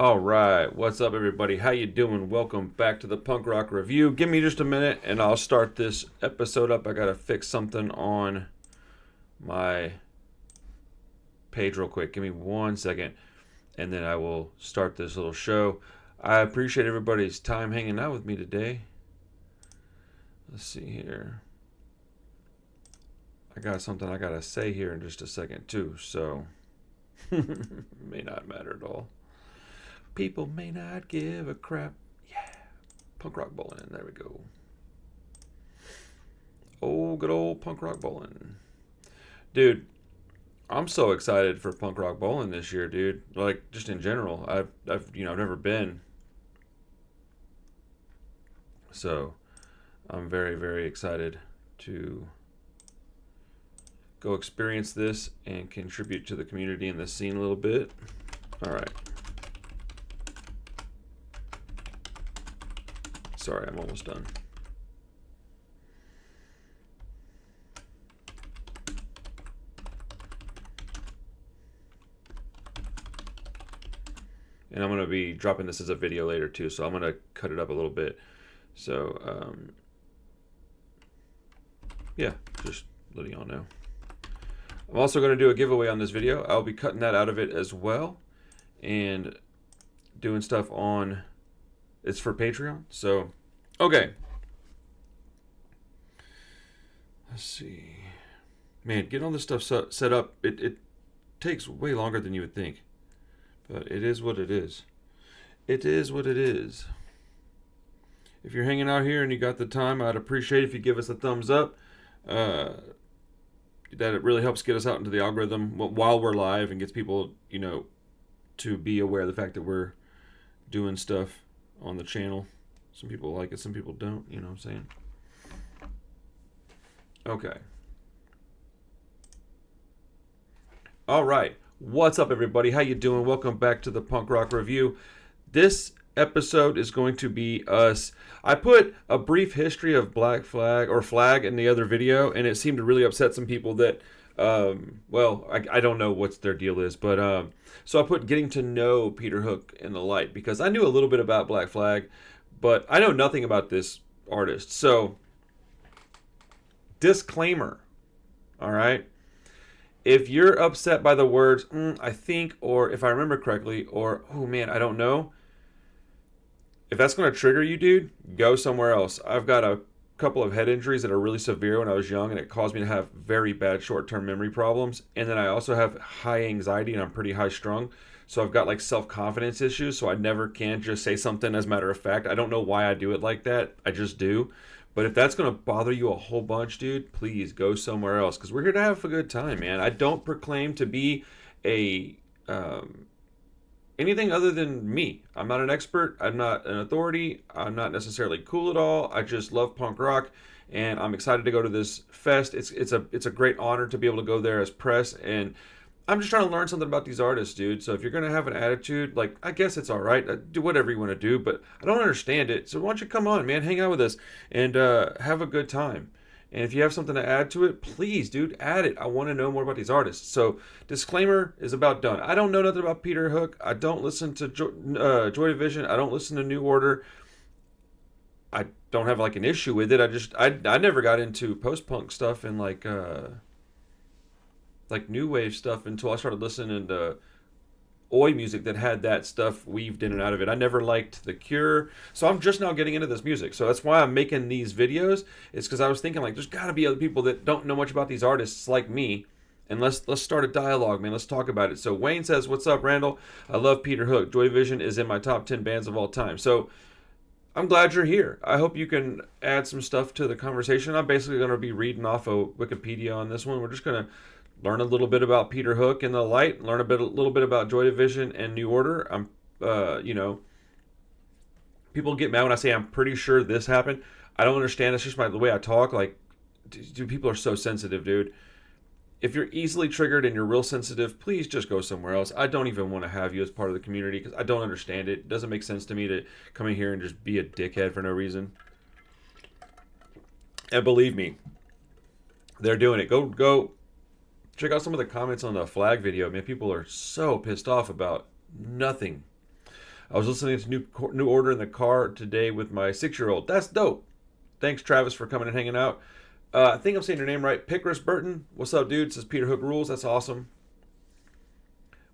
All right, what's up, everybody? How you doing? Welcome back to the Punk Rock Review. Give me just a minute, and I'll start this episode up. I gotta fix something on my page real quick. Give me 1 second, and then I will start this little show. I appreciate everybody's time hanging out with me today. Let's see here. I got something I gotta say here in just a second too, so may not matter at all. People may not give a crap. Yeah. Punk rock bowling. There we go. Oh, good old punk rock bowling. Dude, I'm so excited for punk rock bowling this year, dude. Like, just in general. I've never been. So, I'm very, very excited to go experience this and contribute to the community and the scene a little bit. All right. Sorry, I'm almost done. And I'm going to be dropping this as a video later too, so I'm going to cut it up a little bit. So, yeah, just letting y'all know. I'm also going to do a giveaway on this video. I'll be cutting that out of it as well and doing stuff on... It's for Patreon. So, okay. Let's see. Man, getting all this stuff set up, it takes way longer than you would think. But it is what it is. It is what it is. If you're hanging out here and you got the time, I'd appreciate if you give us a thumbs up. That it really helps get us out into the algorithm while we're live and gets people, to be aware of the fact that we're doing stuff on the channel. Some people like it, some people don't, you know what I'm saying? Okay. All right. What's up, everybody? How you doing? Welcome back to the Punk Rock Review. This episode is going to be us. I put a brief history of Black Flag or Flag in the other video, and it seemed to really upset some people that I don't know what their deal is, but so I put getting to know Peter Hook in the light, because I knew a little bit about Black Flag, but I know nothing about this artist. So, disclaimer, all right? If you're upset by the words, I think, or if I remember correctly, or, oh man, I don't know, if that's going to trigger you, dude, go somewhere else. I've got a couple of head injuries that are really severe when I was young, and it caused me to have very bad short-term memory problems. And then I also have high anxiety, and I'm pretty high-strung. So I've got like self-confidence issues, so I never can just say something as a matter of fact. I don't know why I do it like that. I just do. But if that's going to bother you a whole bunch, dude, please go somewhere else, because we're here to have a good time, man. I don't proclaim to be a anything other than me. I'm not an expert. I'm not an authority. I'm not necessarily cool at all. I just love punk rock, and I'm excited to go to this fest. It's a great honor to be able to go there as press, and I'm just trying to learn something about these artists, dude. So if you're gonna have an attitude, like, I guess it's all right. Do whatever you want to do, but I don't understand it. So why don't you come on, man? Hang out with us and have a good time. And if you have something to add to it, please, dude, add it. I want to know more about these artists. So, disclaimer is about done. I don't know nothing about Peter Hook. I don't listen to Joy Division. I don't listen to New Order. I don't have like an issue with it. I never got into post-punk stuff and like new wave stuff until I started listening to oi music that had that stuff weaved in and out of it. I never liked The Cure, so I'm just now getting into this music. So that's why I'm making these videos. It's because I was thinking, like, there's got to be other people that don't know much about these artists like me, and let's start a dialogue, man. Let's talk about it. So Wayne says, "What's up, Randall? I love Peter Hook. Joy Division is in my top 10 bands of all time." So I'm glad you're here. I hope you can add some stuff to the conversation. I'm basically going to be reading off of Wikipedia on this one. We're just going to learn a little bit about Peter Hook in the light, learn a little bit about Joy Division and New Order. I'm, people get mad when I say I'm pretty sure this happened. I don't understand. It's just the way I talk. Like, dude, people are so sensitive, dude. If you're easily triggered and you're real sensitive, please just go somewhere else. I don't even want to have you as part of the community because I don't understand it. It doesn't make sense to me to come in here and just be a dickhead for no reason. And believe me, they're doing it. Go. Check out some of the comments on the Flag video. Man, people are so pissed off about nothing. I was listening to New Order in the car today with my 6-year-old. That's dope. Thanks, Travis, for coming and hanging out. I think I'm saying your name right. Pickrus Burton. What's up, dude? Says Peter Hook rules. That's awesome.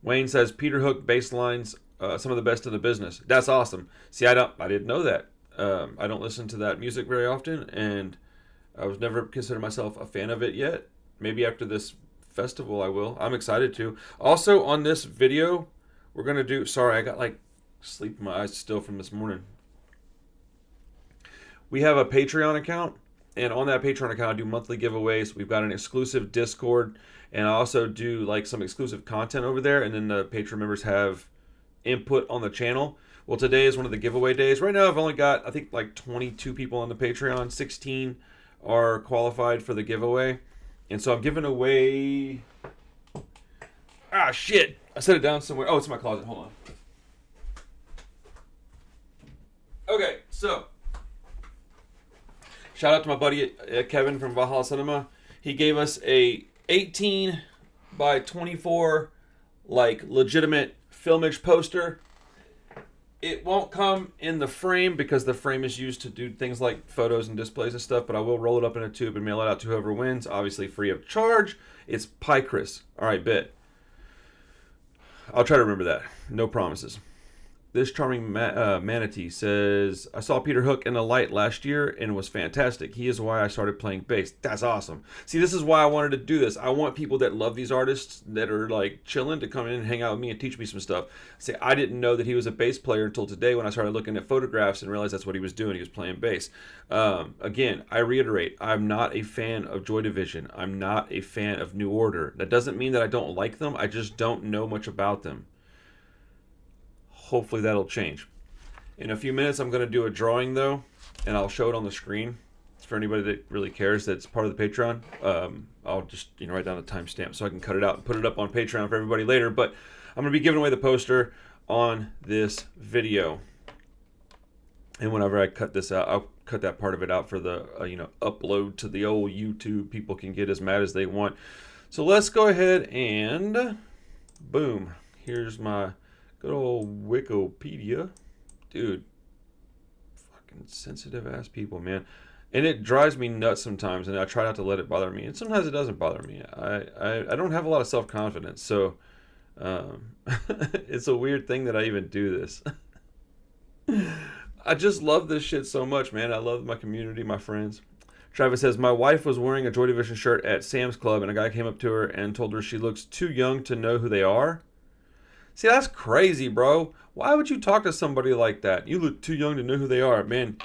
Wayne says Peter Hook bass lines, some of the best in the business. That's awesome. See, I didn't know that. I don't listen to that music very often, and I was never considered myself a fan of it yet. Maybe after this festival I will. I'm excited to. Also on this video, we're gonna do. Sorry, I got like sleep in my eyes still from this morning. We have a Patreon account, and on that Patreon account, I do monthly giveaways. We've got an exclusive Discord, and I also do like some exclusive content over there. And then the Patreon members have input on the channel. Well, today is one of the giveaway days. Right now, I've only got, I think, like 22 people on the Patreon. 16 are qualified for the giveaway. And so I'm giving away... Ah, shit! I set it down somewhere. Oh, it's in my closet. Hold on. Okay, so... Shout out to my buddy Kevin from Valhalla Cinema. He gave us a 18 by 24, like, legitimate filmage poster. It won't come in the frame because the frame is used to do things like photos and displays and stuff, but I will roll it up in a tube and mail it out to whoever wins, obviously free of charge. It's Picris. All right, bet. I'll try to remember that. No promises. This charming manatee says, I saw Peter Hook in the light last year and it was fantastic. He is why I started playing bass. That's awesome. See, this is why I wanted to do this. I want people that love these artists that are like chilling to come in and hang out with me and teach me some stuff. See, I didn't know that he was a bass player until today when I started looking at photographs and realized that's what he was doing. He was playing bass. Again, I reiterate, I'm not a fan of Joy Division. I'm not a fan of New Order. That doesn't mean that I don't like them. I just don't know much about them. Hopefully that'll change. In a few minutes, I'm going to do a drawing, though, and I'll show it on the screen. It's for anybody that really cares that's part of the Patreon. I'll just write down a timestamp so I can cut it out and put it up on Patreon for everybody later. But I'm going to be giving away the poster on this video. And whenever I cut this out, I'll cut that part of it out for the upload to the old YouTube. People can get as mad as they want. So let's go ahead and boom. Here's my good old Wikipedia. Dude, fucking sensitive ass people, man. And it drives me nuts sometimes, and I try not to let it bother me. And sometimes it doesn't bother me. I don't have a lot of self-confidence, so it's a weird thing that I even do this. I just love this shit so much, man. I love my community, my friends. Travis says, my wife was wearing a Joy Division shirt at Sam's Club, and a guy came up to her and told her she looks too young to know who they are. See, that's crazy, bro. Why would you talk to somebody like that? You look too young to know who they are. Man,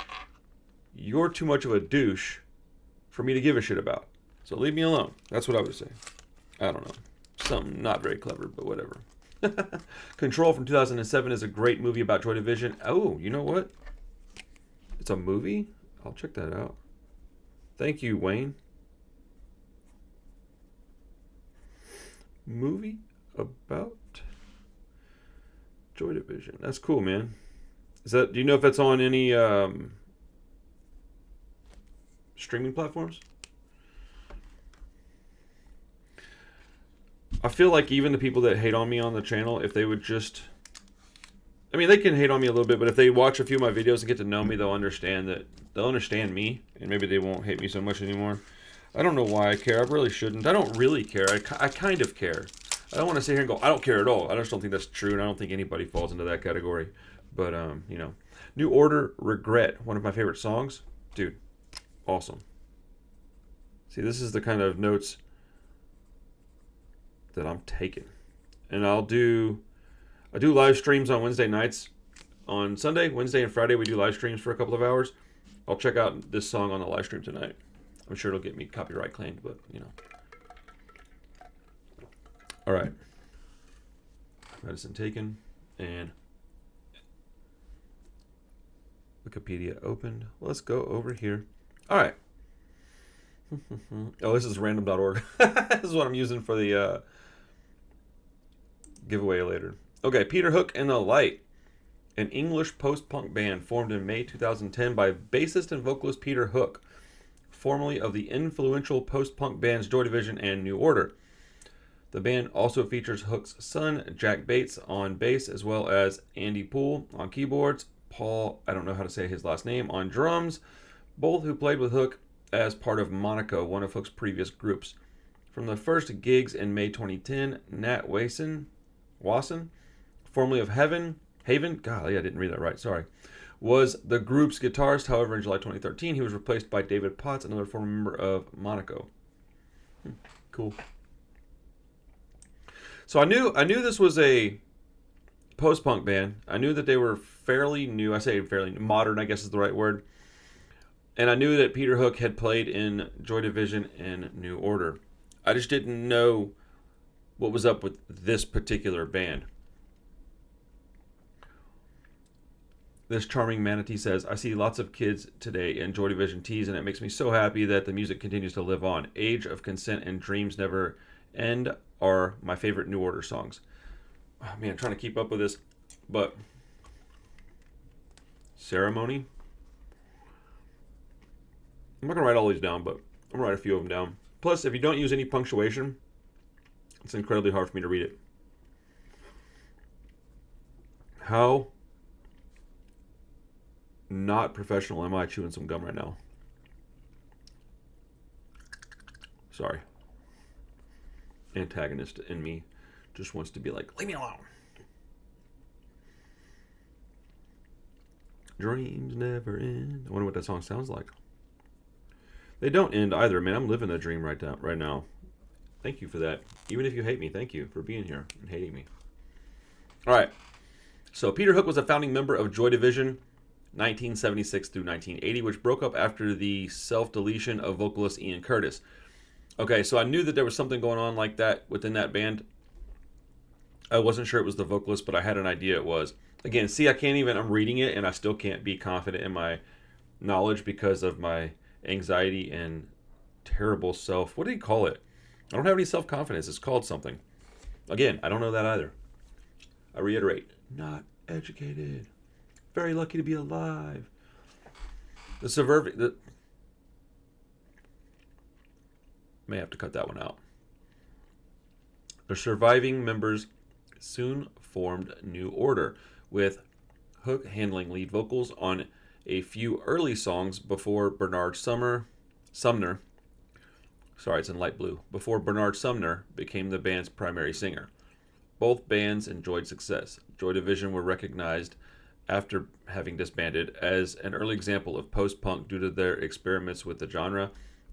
you're too much of a douche for me to give a shit about. So leave me alone. That's what I would say. I don't know. Something not very clever, but whatever. Control from 2007 is a great movie about Joy Division. Oh, you know what? It's a movie? I'll check that out. Thank you, Wayne. Movie about Joy Division. That's cool, man. Do you know if that's on any streaming platforms? I feel like even the people that hate on me on the channel, if they would just... I mean, they can hate on me a little bit, but if they watch a few of my videos and get to know me, they'll understand me, and maybe they won't hate me so much anymore. I don't know why I care. I really shouldn't. I don't really care. I kind of care. I don't want to sit here and go, I don't care at all. I just don't think that's true, and I don't think anybody falls into that category. But, New Order, Regret, one of my favorite songs. Dude, awesome. See, this is the kind of notes that I'm taking. And I do live streams on Wednesday nights. On Sunday, Wednesday, and Friday, we do live streams for a couple of hours. I'll check out this song on the live stream tonight. I'm sure it'll get me copyright claimed, but, All right. Medicine taken. And Wikipedia opened. Let's go over here. All right. Oh, this is random.org. This is what I'm using for the giveaway later. Okay, Peter Hook and the Light, an English post-punk band formed in May 2010 by bassist and vocalist Peter Hook, formerly of the influential post-punk bands Joy Division and New Order. The band also features Hook's son, Jack Bates, on bass, as well as Andy Poole on keyboards, Paul, I don't know how to say his last name, on drums, both who played with Hook as part of Monaco, one of Hook's previous groups. From the first gigs in May 2010, Nat Wasson, formerly of Haven, golly, I didn't read that right, sorry, was the group's guitarist. However, in July 2013, he was replaced by David Potts, another former member of Monaco. Cool. So I knew this was a post-punk band. I knew that they were fairly new. I say fairly modern, I guess is the right word. And I knew that Peter Hook had played in Joy Division and New Order. I just didn't know what was up with this particular band. This charming manatee says, I see lots of kids today in Joy Division tees, and it makes me so happy that the music continues to live on. Age of Consent and Dreams Never End are my favorite New Order songs. Oh, man, I'm trying to keep up with this, but Ceremony. I'm not going to write all these down, but I'm going to write a few of them down. Plus, if you don't use any punctuation, it's incredibly hard for me to read it. How not professional am I chewing some gum right now? Sorry. Antagonist in me just wants to be like, leave me alone. Dreams never end. I wonder what that song sounds like. They don't end either, man. I'm living the dream right now. Thank you for that. Even if you hate me, thank you for being here and hating me. All right. So Peter Hook was a founding member of Joy Division, 1976 through 1980, which broke up after the self-deletion of vocalist Ian Curtis. Okay, so I knew that there was something going on like that within that band. I wasn't sure it was the vocalist, but I had an idea it was. Again, see, I'm reading it, and I still can't be confident in my knowledge because of my anxiety and terrible what do you call it? I don't have any self-confidence. It's called something. Again, I don't know that either. I reiterate, not educated. Very lucky to be alive. May have to cut that one out. The surviving members soon formed New Order, with Hook handling lead vocals on a few early songs before Bernard Sumner, sorry, it's in light blue, before Bernard Sumner became the band's primary singer. Both bands enjoyed success. Joy Division were recognized after having disbanded as an early example of post-punk due to their experiments with the genre,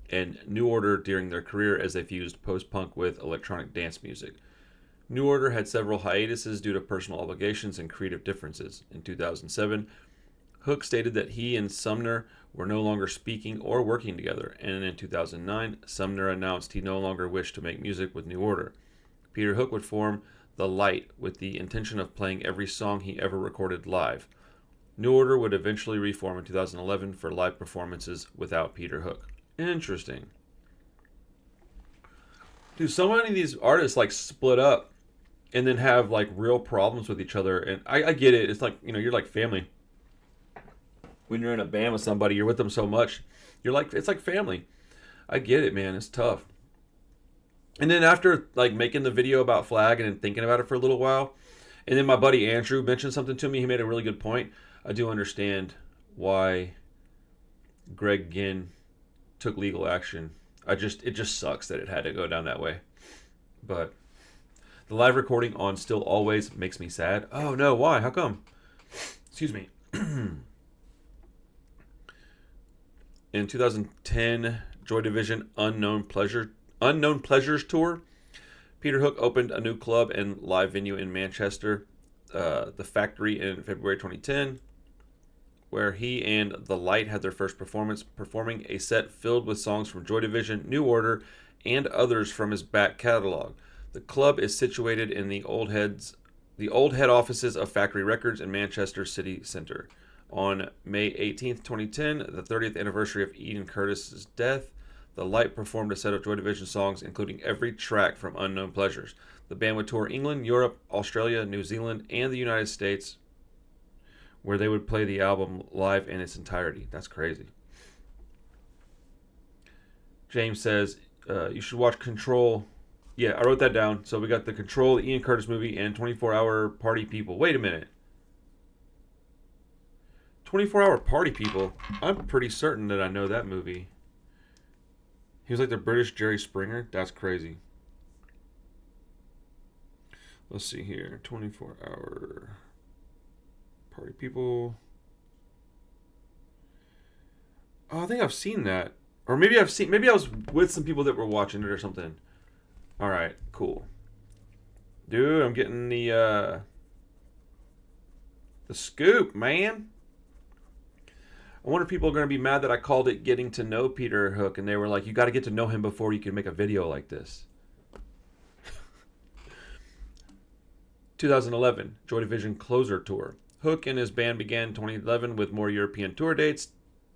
and New Order during their career as they fused post-punk with electronic dance music. New Order had several hiatuses due to personal obligations and creative differences. In 2007, Hook stated that he and Sumner were no longer speaking or working together, and in 2009, Sumner announced he no longer wished to make music with New Order. Peter Hook would form The Light with the intention of playing every song he ever recorded live. New Order would eventually reform in 2011 for live performances without Peter Hook. Interesting. Dude, so many of these artists like split up and then have like real problems with each other, and I get it. It's like, you're like family. When you're in a band with somebody, you're with them so much, it's like family. I get it, man. It's tough. And then after like making the video about Flag and then thinking about it for a little while, and then my buddy Andrew mentioned something to me. He made a really good point. I do understand why Greg Ginn took legal action. It just sucks that it had to go down that way. But the live recording on Still Always makes me sad. Oh no, why? How come? Excuse me. In 2010, Joy Division Unknown Pleasures Tour, Peter Hook opened a new club and live venue in Manchester, the Factory, in February 2010, where he and The Light had their first performance, performing a set filled with songs from Joy Division, New Order, and others from his back catalog. The club is situated in the old head offices of Factory Records in Manchester City Centre. On May 18th, 2010, the 30th anniversary of Ian Curtis's death, The Light performed a set of Joy Division songs, including every track from Unknown Pleasures. The band would tour England, Europe, Australia, New Zealand, and the United States, where they would play the album live in its entirety. That's crazy. James says, you should watch Control Yeah, I wrote that down. So we got the Control, the Ian Curtis movie, and 24-Hour Party People. Wait a minute. 24-Hour Party People. I'm pretty certain that I know that movie. He was like the British Jerry Springer. That's crazy. Let's see here. 24-Hour Party People. Oh, I think I've seen that. Or maybe I was with some people that were watching it or something. All right, cool. Dude, I'm getting the scoop, man. I wonder if people are going to be mad that I called it Getting to Know Peter Hook, and they were like, you got to get to know him before you can make a video like this. 2011, Joy Division Closer Tour. Hook and his band began 2011 with more European tour dates,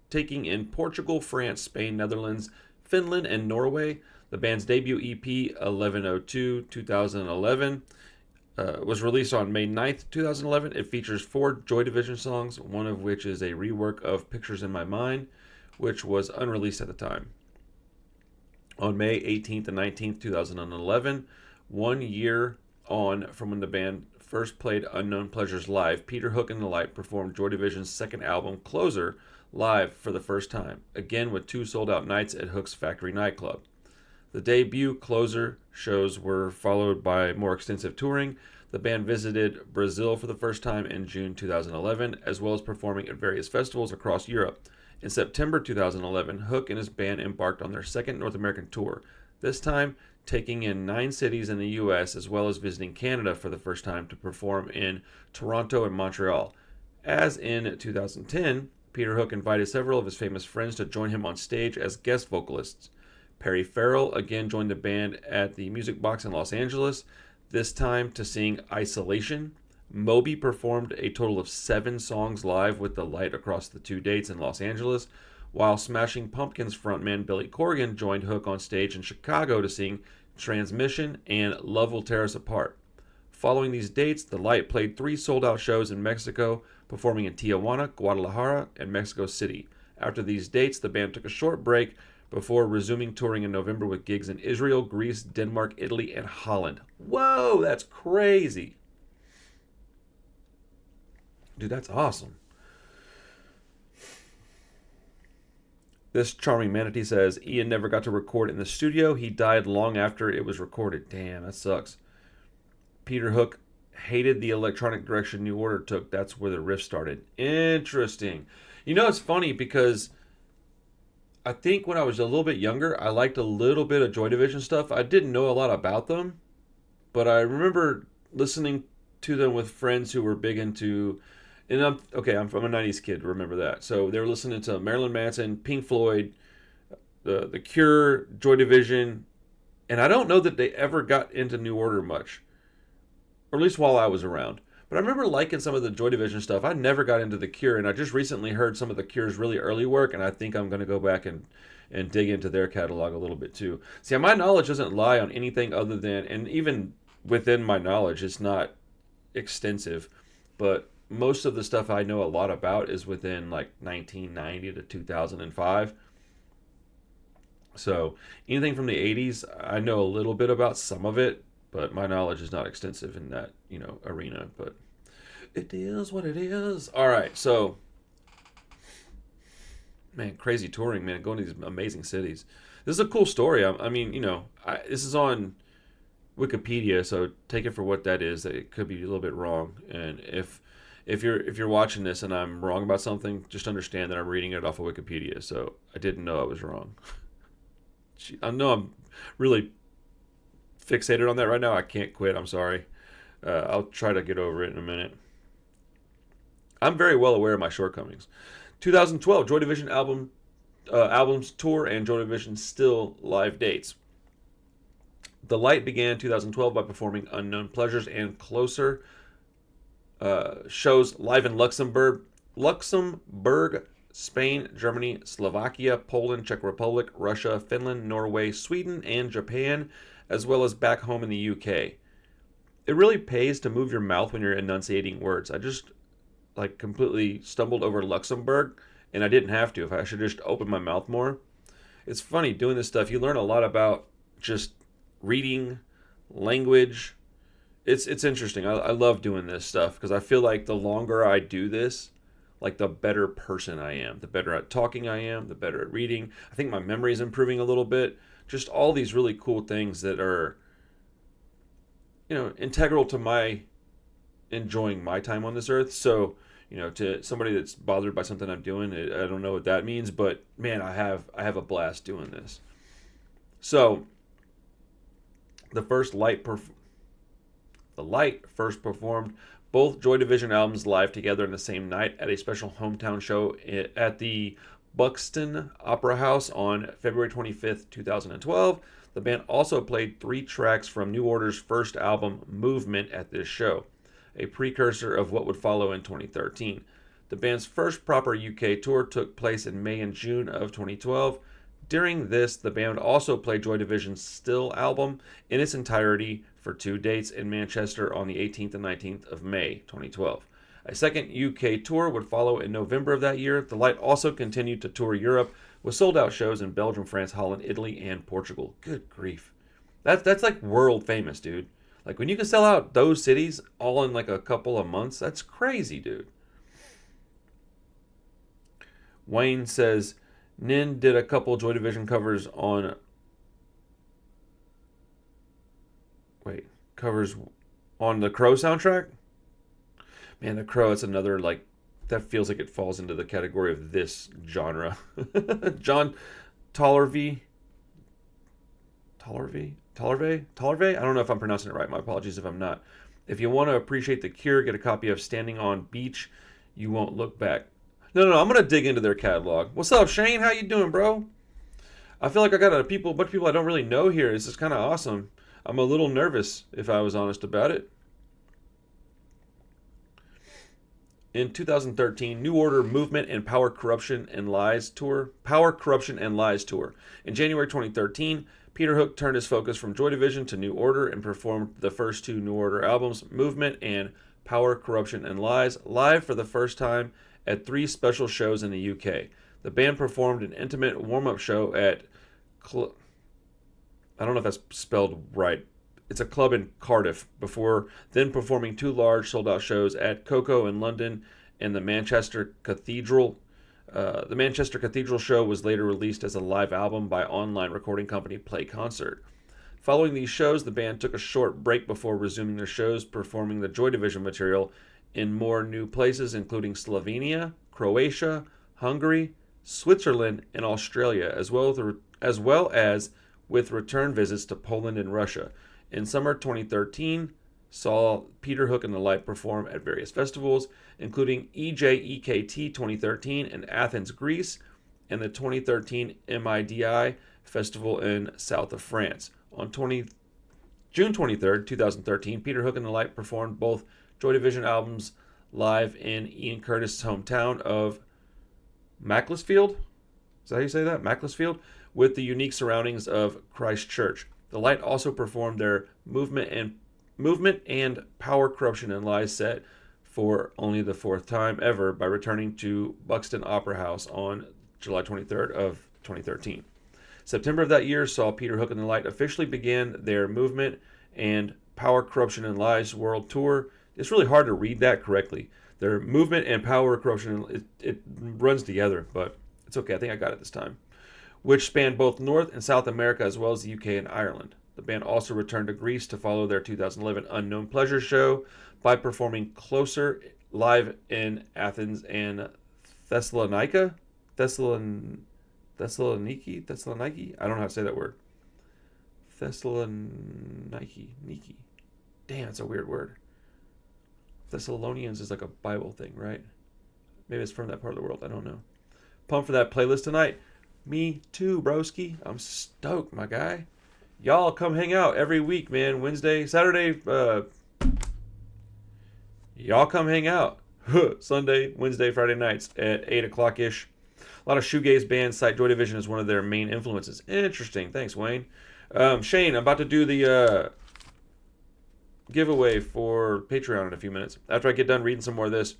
taking in Portugal, France, Spain, Netherlands, Finland, and Norway. The band's debut EP, 1102 2011, was released on May 9th, 2011. It features 4 Joy Division songs, one of which is a rework of Pictures in My Mind, which was unreleased at the time. On May 18th and 19th, 2011, 1 year on from when the band first played Unknown Pleasures live, Peter Hook and the Light performed Joy Division's second album, Closer, live for the first time, again with 2 sold-out nights at Hook's Factory nightclub. The debut Closer shows were followed by more extensive touring. The band visited Brazil for the first time in June 2011, as well as performing at various festivals across Europe. In September 2011, Hook and his band embarked on their second North American tour, this time taking in 9 cities in the U.S., as well as visiting Canada for the first time to perform in Toronto and Montreal. As in 2010, Peter Hook invited several of his famous friends to join him on stage as guest vocalists. Perry Farrell again joined the band at the Music Box in Los Angeles, this time to sing Isolation. Moby performed a total of 7 songs live with the Light across the 2 dates in Los Angeles, while Smashing Pumpkins frontman Billy Corgan joined Hook on stage in Chicago to sing Transmission and Love Will Tear Us Apart. Following these dates, the Light played 3 sold-out shows in Mexico, performing in Tijuana, Guadalajara, and Mexico City. After these dates, the band took a short break before resuming touring in November with gigs in Israel, Greece, Denmark, Italy, and Holland. Whoa, that's crazy. Dude, that's awesome. This charming manatee says, Ian never got to record in the studio. He died long after it was recorded. Damn, that sucks. Peter Hook hated the electronic direction New Order took. That's where the riff started. Interesting. You know, it's funny because I think when I was a little bit younger, I liked a little bit of Joy Division stuff. I didn't know a lot about them, but I remember listening to them with friends who were big into. And I'm a '90s kid. Remember that. So they were listening to Marilyn Manson, Pink Floyd, the Cure, Joy Division, and I don't know that they ever got into New Order much, or at least while I was around. But I remember liking some of the Joy Division stuff. I never got into the Cure, and I just recently heard some of the Cure's really early work, and I think I'm going to go back and dig into their catalog a little bit too. See, my knowledge doesn't lie on anything other than, and even within my knowledge, it's not extensive, but most of the stuff I know a lot about is within like 1990 to 2005. So anything from the 80s, I know a little bit about some of it, but my knowledge is not extensive in that, arena. But it is what it is. All right, so man, crazy touring, man, going to these amazing cities. This is a cool story. This is on Wikipedia, so take it for what that is. It could be a little bit wrong, and if you're watching this and I'm wrong about something, just understand that I'm reading it off of Wikipedia. So I didn't know I was wrong. I know I'm really fixated on that right now. I can't quit. I'm sorry. I'll try to get over it in a minute. I'm very well aware of my shortcomings. 2012 Joy Division albums tour and Joy Division still live dates. The Light began 2012 by performing Unknown Pleasures and Closer shows live in Luxembourg, Spain, Germany, Slovakia, Poland, Czech Republic, Russia, Finland, Norway, Sweden, and Japan, as well as back home in the UK. It really pays to move your mouth when you're enunciating words. I just completely stumbled over Luxembourg, and I didn't have to. If I should just open my mouth more. It's funny doing this stuff. You learn a lot about just reading language. It's interesting. I love doing this stuff because I feel like the longer I do this, like the better person I am, the better at talking I am, the better at reading. I think my memory is improving a little bit. Just all these really cool things that are, integral to my enjoying my time on this earth. So, to somebody that's bothered by something I'm doing, I don't know what that means, but man, I have a blast doing this. So, the first light perf- the Light first performed both Joy Division albums live together in the same night at a special hometown show at the Buxton Opera House on February 25th, 2012. The band also played 3 tracks from New Order's first album, Movement, at this show, a precursor of what would follow in 2013. The band's first proper UK tour took place in May and June of 2012. During this, the band also played Joy Division's Still album in its entirety for 2 dates in Manchester on the 18th and 19th of May 2012. A second UK tour would follow in November of that year. The Light also continued to tour Europe with sold-out shows in Belgium, France, Holland, Italy, and Portugal. Good grief. That's like world famous, dude. Like when you can sell out those cities all in like a couple of months, that's crazy, dude. Wayne says, Nin did a couple Joy Division covers on covers on the Crow soundtrack. Man, the Crow, it's another like that feels like it falls into the category of this genre. John Tollervey. I don't know if I'm pronouncing it right. My apologies if I'm not. If you want to appreciate The Cure, get a copy of Standing on Beach. You won't look back. No. I'm gonna dig into their catalog. What's up, Shane? How you doing, bro? I feel like I got a bunch of people I don't really know here. This is kind of awesome. I'm a little nervous, if I was honest about it. In 2013, New Order Movement and Power, Corruption, and Lies tour. In January 2013, Peter Hook turned his focus from Joy Division to New Order and performed the first 2 New Order albums, Movement and Power, Corruption, and Lies, live for the first time at 3 special shows in the UK. The band performed an intimate warm-up show at I don't know if that's spelled right. It's a club in Cardiff, before then performing 2 large sold-out shows at Coco in London and the Manchester Cathedral. The Manchester Cathedral show was later released as a live album by online recording company Play Concert. Following these shows, the band took a short break before resuming their shows, performing the Joy Division material in more new places, including Slovenia, Croatia, Hungary, Switzerland, and Australia, as well as with return visits to Poland and Russia. In summer 2013, saw Peter Hook and the Light perform at various festivals, including EJEKT 2013 in Athens, Greece, and the 2013 MIDI Festival in south of France. On June 23rd, 2013, Peter Hook and the Light performed both Joy Division albums live in Ian Curtis' hometown of Macclesfield. Is that how you say that? Macclesfield? With the unique surroundings of Christchurch. The Light also performed their Movement and Power, Corruption, and Lies set for only the 4th time ever by returning to Buxton Opera House on July 23rd of 2013. September of that year saw Peter Hook and the Light officially begin their Movement and Power, Corruption, and Lies world tour. It's really hard to read that correctly. Their Movement and Power, Corruption, it runs together, but it's okay. I think I got it this time. Which spanned both North and South America as well as the UK and Ireland. The band also returned to Greece to follow their 2011 Unknown Pleasure show by performing Closer live in Athens and Thessalonica? Thessaloniki? I don't know how to say that word. Thessaloniki. Damn, it's a weird word. Thessalonians is like a Bible thing, right? Maybe it's from that part of the world. I don't know. Pumped for that playlist tonight. Me too, broski. I'm stoked, my guy. Y'all come hang out every week, man. Wednesday, Saturday. Y'all come hang out. Sunday, Wednesday, Friday nights at 8 o'clock-ish. A lot of shoegaze bands cite Joy Division as one of their main influences. Interesting. Thanks, Wayne. Shane, I'm about to do the giveaway for Patreon in a few minutes. After I get done reading some more of this.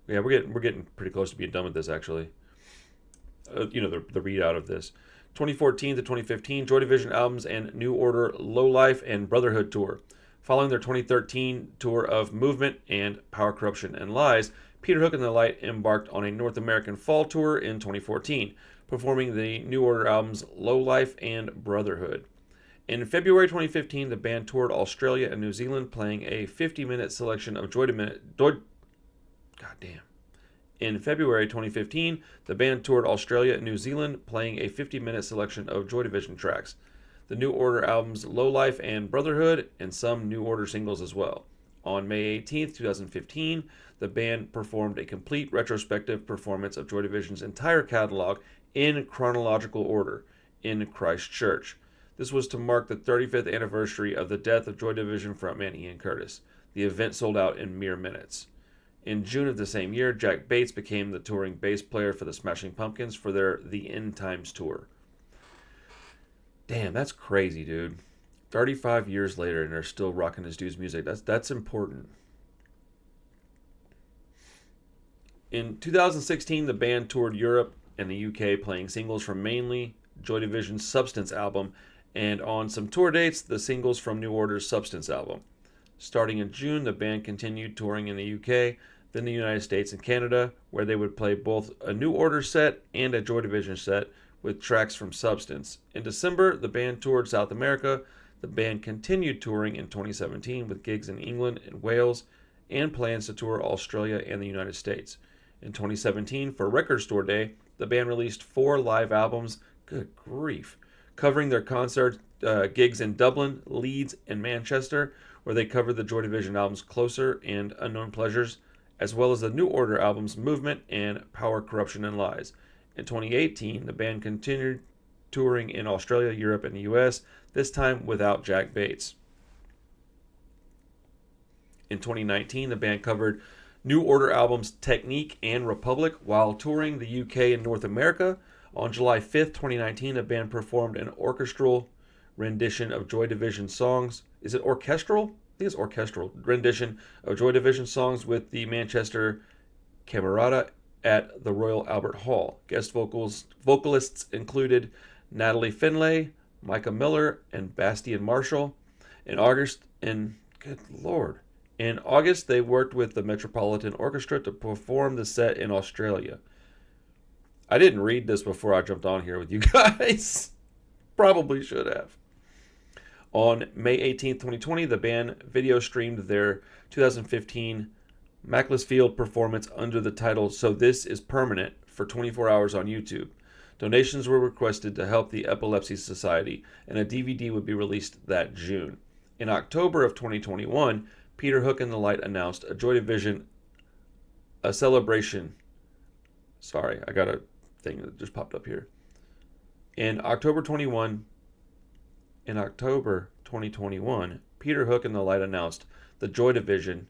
Yeah, we're getting pretty close to being done with this, actually. The readout of this. 2014 to 2015, Joy Division albums and New Order Low Life and Brotherhood tour. Following their 2013 tour of Movement and Power, Corruption, and Lies, Peter Hook and the Light embarked on a North American fall tour in 2014, performing the New Order albums Low Life and Brotherhood. In February 2015, the band toured Australia and New Zealand, playing a 50-minute selection of In February 2015, the band toured Australia and New Zealand, playing a 50-minute selection of Joy Division tracks, the New Order albums Low Life and Brotherhood, and some New Order singles as well. On May 18, 2015, the band performed a complete retrospective performance of Joy Division's entire catalog in chronological order in Christchurch. This was to mark the 35th anniversary of the death of Joy Division frontman Ian Curtis. The event sold out in mere minutes. In June of the same year, Jack Bates became the touring bass player for the Smashing Pumpkins for their The End Times tour. Damn, that's crazy, dude. 35 years later, and they're still rocking this dude's music. That's important. In 2016, the band toured Europe and the UK, playing singles from mainly Joy Division's Substance album, and on some tour dates, the singles from New Order's Substance album. Starting in June, the band continued touring in the UK, then the United States and Canada, where they would play both a New Order set and a Joy Division set with tracks from Substance. In December, the band toured South America. The band continued touring in 2017 with gigs in England and Wales, and plans to tour Australia and the United States. In 2017, for Record Store Day, the band released 4 live albums, good grief, covering their concert gigs in Dublin, Leeds, and Manchester, where they covered the Joy Division albums Closer and Unknown Pleasures, as well as the New Order albums Movement and Power, Corruption, and Lies. In 2018, the band continued touring in Australia, Europe, and the US, this time without Jack Bates. In 2019, the band covered New Order albums Technique and Republic while touring the UK and North America. On July 5th, 2019, the band performed an orchestral rendition of Joy Division songs. Is it orchestral? I think it's orchestral rendition of Joy Division songs with the Manchester Camerata at the Royal Albert Hall. Guest vocalists included Natalie Finlay, Micah Miller, and Bastian Marshall. In August, they worked with the Metropolitan Orchestra to perform the set in Australia. I didn't read this before I jumped on here with you guys. Probably should have. On May 18, 2020, the band video streamed their 2015 Macclesfield performance under the title So This Is Permanent for 24 hours on YouTube. Donations were requested to help the Epilepsy Society, and a DVD would be released that June. In October of 2021, Peter Hook and the Light announced a Joy Division, a celebration. Sorry, I got a thing that just popped up here. In October 2021, Peter Hook and the Light announced the Joy Division,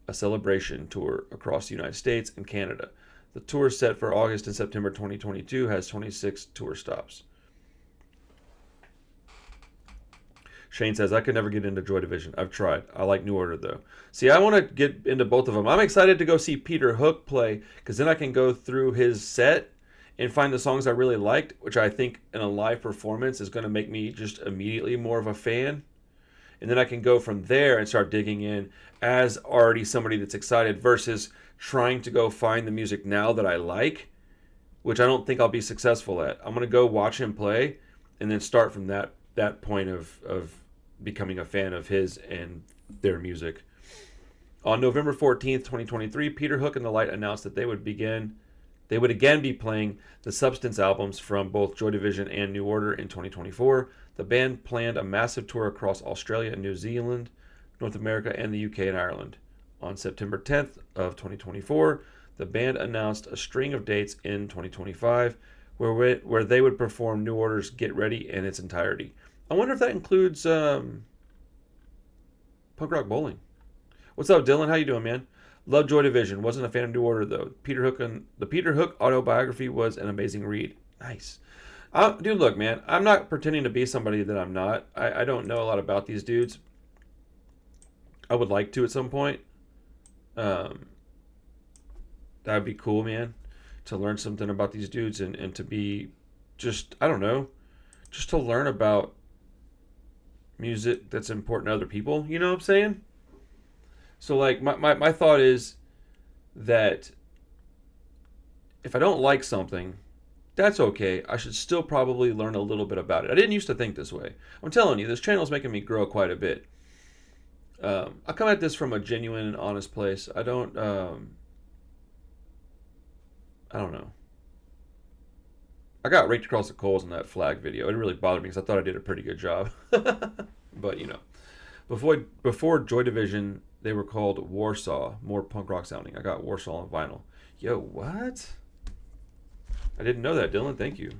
a celebration tour across the United States and Canada. The tour set for August and September 2022 has 26 tour stops. Shane says, I could never get into Joy Division. I've tried. I like New Order, though. See, I want to get into both of them. I'm excited to go see Peter Hook play, because then I can go through his set and find the songs I really liked, which I think in a live performance is going to make me just immediately more of a fan. And then I can go from there and start digging in as already somebody that's excited versus trying to go find the music now that I like, which I don't think I'll be successful at. I'm going to go watch him play and then start from that point of becoming a fan of his and their music. On November 14th, 2023, Peter Hook and the Light announced that they would again be playing the Substance albums from both Joy Division and New Order in 2024. The band planned a massive tour across Australia and New Zealand, North America, and the UK and Ireland. On September 10th of 2024, the band announced a string of dates in 2025 where they would perform New Order's Get Ready in its entirety. I wonder if that includes Punk Rock Bowling. What's up, Dylan? How you doing, man? Love Joy Division. Wasn't a fan of New Order, though. The Peter Hook autobiography was an amazing read. Nice. Dude, look, man. I'm not pretending to be somebody that I'm not. I don't know a lot about these dudes. I would like to at some point. That would be cool, man. To learn something about these dudes and to just, I don't know, just to learn about music that's important to other people. You know what I'm saying? So, like, my thought is that if I don't like something, that's okay. I should still probably learn a little bit about it. I didn't used to think this way. I'm telling you, this channel is making me grow quite a bit. I come at this from a genuine and honest place. I don't know. I got raked across the coals in that flag video. It really bothered me because I thought I did a pretty good job. But you know, before Joy Division, they were called Warsaw, more punk rock sounding. I got Warsaw on vinyl. Yo, what? I didn't know that, Dylan. Thank you.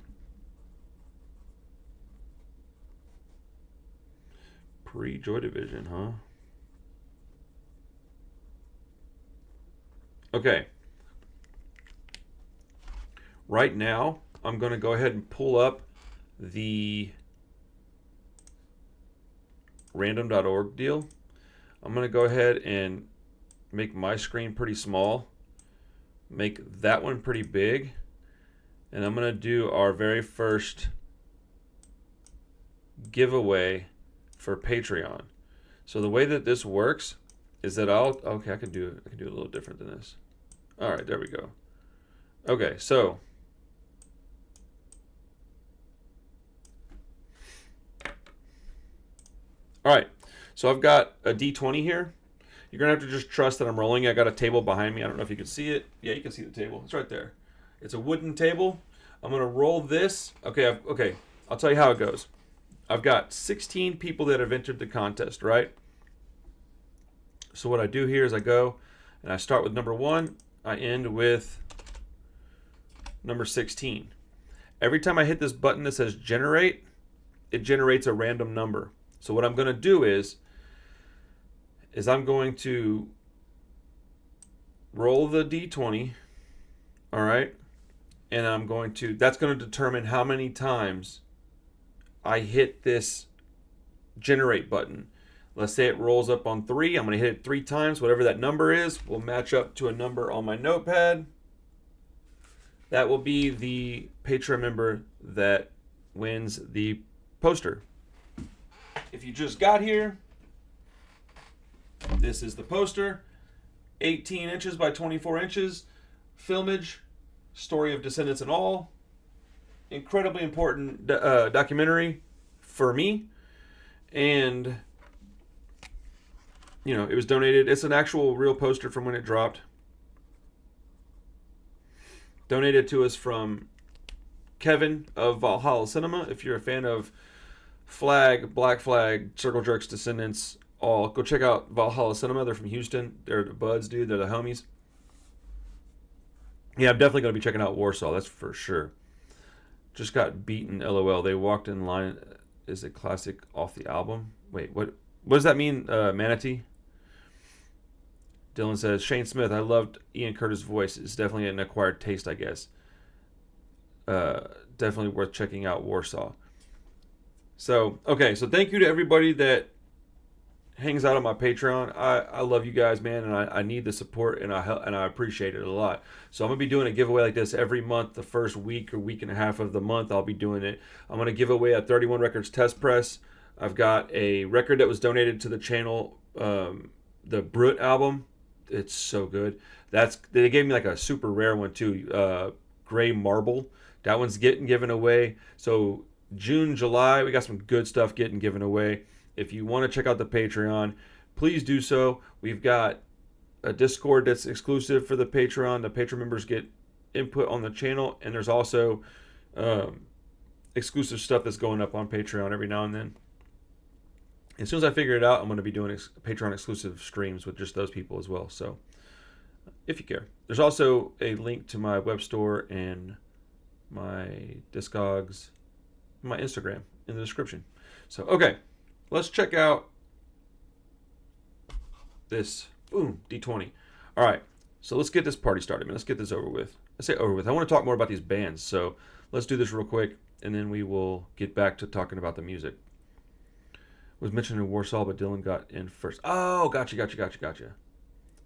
Pre-Joy Division, huh? Okay. Right now, I'm going to go ahead and pull up the random.org deal. I'm going to go ahead and make my screen pretty small, make that one pretty big, and I'm going to do our very first giveaway for Patreon. So the way that this works is that I can do it a little different than this. All right, there we go. Okay, so all right, so I've got a D20 here. You're gonna have to just trust that I'm rolling. I got a table behind me. I don't know if you can see it. Yeah, you can see the table. It's right there. It's a wooden table. I'm gonna roll this. Okay, I'll tell you how it goes. I've got 16 people that have entered the contest, right? So what I do here is I go and I start with number 1. I end with number 16. Every time I hit this button that says generate, it generates a random number. So what I'm going to do is I'm going to roll the D20, all right? And that's going to determine how many times I hit this generate button. Let's say it rolls up on 3. I'm going to hit it 3 times. Whatever that number is will match up to a number on my notepad. That will be the Patreon member that wins the poster. If you just got here, this is the poster. 18 inches by 24 inches. Filmage. Story of Descendants and All. Incredibly important documentary for me. And you know, it was donated. It's an actual real poster from when it dropped. Donated to us from Kevin of Valhalla Cinema. If you're a fan of Flag, Black Flag, Circle Jerks, Descendants, all, go check out Valhalla Cinema. They're from Houston. They're the buds, dude. They're the homies. Yeah, I'm definitely going to be checking out Warsaw. That's for sure. Just got beaten, LOL. They walked in line. Is a classic off the album. Wait, what does that mean, Manatee? Dylan says, Shane Smith, I loved Ian Curtis' voice. It's definitely an acquired taste, I guess. Definitely worth checking out Warsaw. So, okay, so thank you to everybody that hangs out on my Patreon. I love you guys, man, and I need the support, and I appreciate it a lot. So I'm going to be doing a giveaway like this every month. The first week or week and a half of the month, I'll be doing it. I'm going to give away a 31 Records test press. I've got a record that was donated to the channel, the Brut album. It's so good. They gave me like a super rare one too, Gray Marble. That one's getting given away. So June, July, we got some good stuff getting given away. If you want to check out the Patreon, please do so. We've got a Discord that's exclusive for the Patreon. The Patreon members get input on the channel, and there's also exclusive stuff that's going up on Patreon every now and then. As soon as I figure it out, I'm going to be doing Patreon exclusive streams with just those people as well. So if you care. There's also a link to my web store and my Discogs, my Instagram in the description. So, okay. Let's check out this, boom, D20. All right, so let's get this party started, man. Let's get this over with. I say over with. I want to talk more about these bands, so let's do this real quick, and then we will get back to talking about the music. Was mentioned in Warsaw, but Dylan got in first. Oh, gotcha.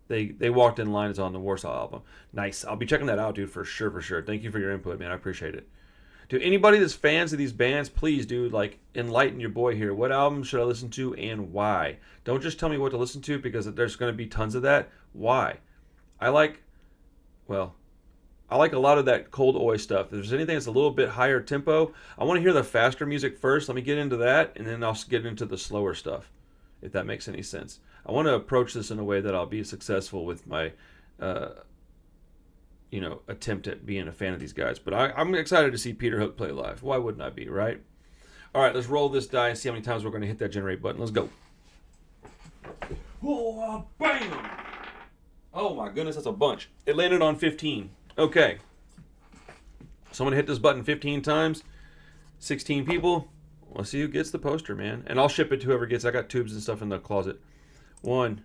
They walked in line is on the Warsaw album. Nice. I'll be checking that out, dude, for sure. Thank you for your input, man. I appreciate it. To anybody that's fans of these bands, please, dude, like enlighten your boy here. What album should I listen to and why? Don't just tell me what to listen to because there's going to be tons of that. Why? I like, well, I like a lot of that Cold Oi stuff. If there's anything that's a little bit higher tempo, I want to hear the faster music first. Let me get into that, and then I'll get into the slower stuff, if that makes any sense. I want to approach this in a way that I'll be successful with my, attempt at being a fan of these guys. But I'm excited to see Peter Hook play live. Why wouldn't I be, right? All right, let's roll this die and see how many times we're going to hit that generate button. Let's go. Oh, bam! Oh my goodness, that's a bunch. It landed on 15. Okay. Someone hit this button 15 times. 16 people. Let's see who gets the poster, man. And I'll ship it to whoever gets. I got tubes and stuff in the closet. 1,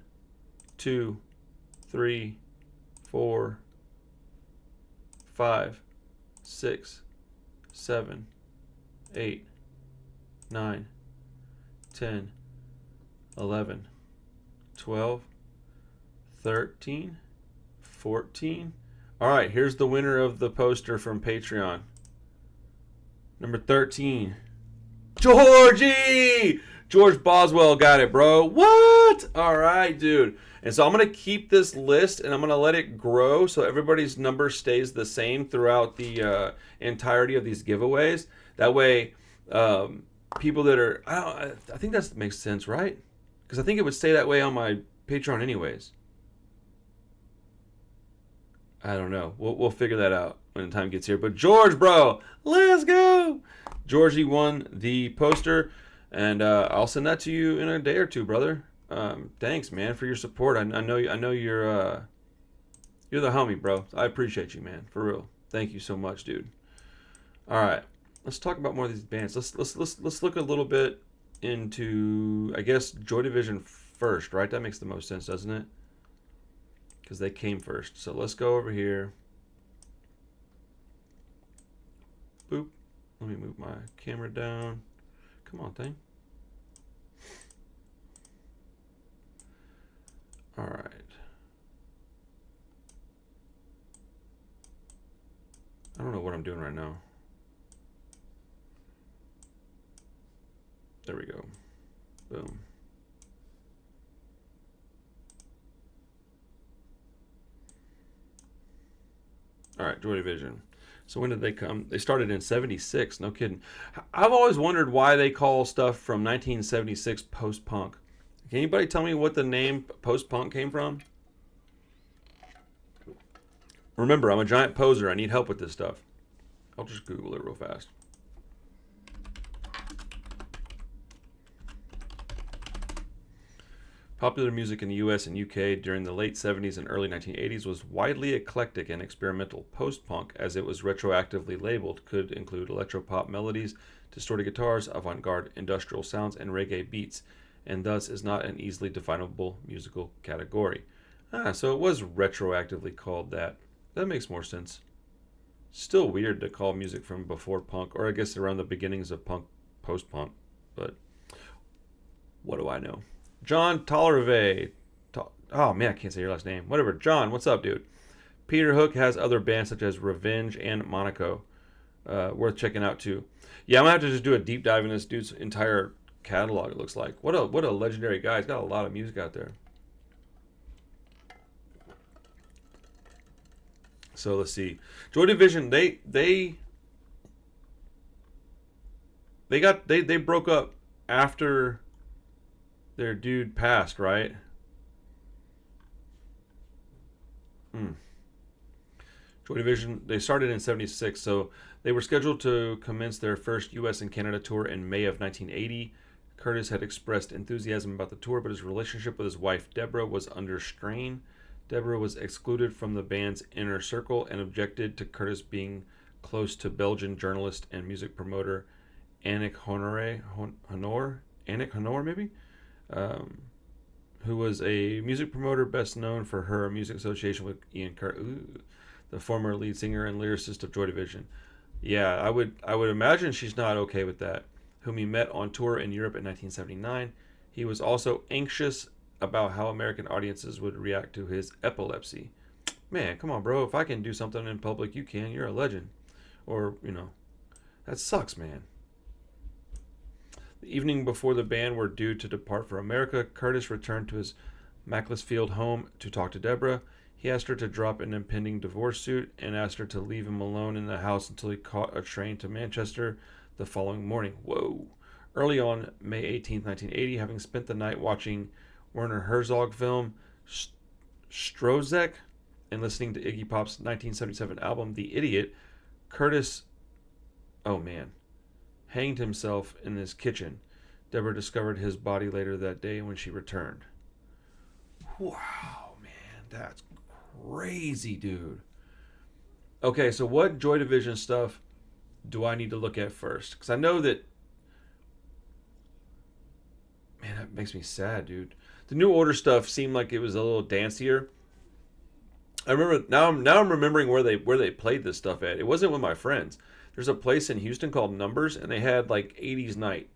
2, 3, 4, 5, 6, 7, 8, 9, 10, 11, 12, 13, 14. All right, here's the winner of the poster from Patreon. Number 13. Georgie! George Boswell got it, bro. What? All right, dude. And so I'm going to keep this list and I'm going to let it grow so everybody's number stays the same throughout the entirety of these giveaways. That way, people that are... I think that makes sense, right? Because I think it would stay that way on my Patreon anyways. I don't know. We'll figure that out when the time gets here. But George, bro, let's go. Georgie won the poster, and I'll send that to you in a day or two, brother. Thanks, man, for your support. I know you're the homie, bro. I appreciate you, man, for real. Thank you so much, dude. All right, let's talk about more of these bands. Let's look a little bit into, I guess, Joy Division first, right? That makes the most sense, doesn't it? Because they came first. So let's go over here. Boop. Let me move my camera down. Come on, thing. All right. I don't know what I'm doing right now. There we go. Boom. All right, Joy Division. So when did they come? They started in 76. No kidding. I've always wondered why they call stuff from 1976 post-punk. Can anybody tell me what the name post-punk came from? Remember, I'm a giant poser. I need help with this stuff. I'll just Google it real fast. Popular music in the US and UK during the late 70s and early 1980s was widely eclectic and experimental. Post-punk, as it was retroactively labeled, could include electropop melodies, distorted guitars, avant-garde industrial sounds, and reggae beats, and thus is not an easily definable musical category. So it was retroactively called that. That makes more sense. Still weird to call music from before punk, or I guess around the beginnings of punk, post-punk, but what do I know? John Tolerve. Oh man, I can't say your last name. Whatever. John, what's up, dude? Peter Hook has other bands such as Revenge and Monaco. Worth checking out too. Yeah, I'm gonna have to just do a deep dive in this dude's entire catalog. It looks like what a legendary guy. He's got a lot of music out there. So let's see. Joy Division. They broke up after their dude passed, right? Joy Division, they started in 76, so they were scheduled to commence their first US and Canada tour in May of 1980. Curtis had expressed enthusiasm about the tour, but his relationship with his wife, Deborah, was under strain. Deborah was excluded from the band's inner circle and objected to Curtis being close to Belgian journalist and music promoter Annick Honor, maybe? Who was a music promoter best known for her music association with Ian Curtis, the former lead singer and lyricist of Joy Division. Yeah, I would imagine she's not okay with that. Whom he met on tour in Europe in 1979. He was also anxious about how American audiences would react to his epilepsy. Man, come on, bro. If I can do something in public, you can. You're a legend. Or, That sucks, man. The evening before the band were due to depart for America, Curtis returned to his Macclesfield home to talk to Deborah. He asked her to drop an impending divorce suit and asked her to leave him alone in the house until he caught a train to Manchester the following morning. Whoa. Early on May 18th, 1980, having spent the night watching Werner Herzog film Strozek and listening to Iggy Pop's 1977 album The Idiot, Curtis, oh man, hanged himself in his kitchen. Deborah discovered his body later that day when she returned. Wow, man, that's crazy, dude. Okay, so what Joy Division stuff do I need to look at first? Because I know that, man, that makes me sad, dude. The New Order stuff seemed like it was a little dancier. I remember now I'm remembering where they played this stuff at. It wasn't with my friends. There's a place in Houston called Numbers, and they had like 80s night.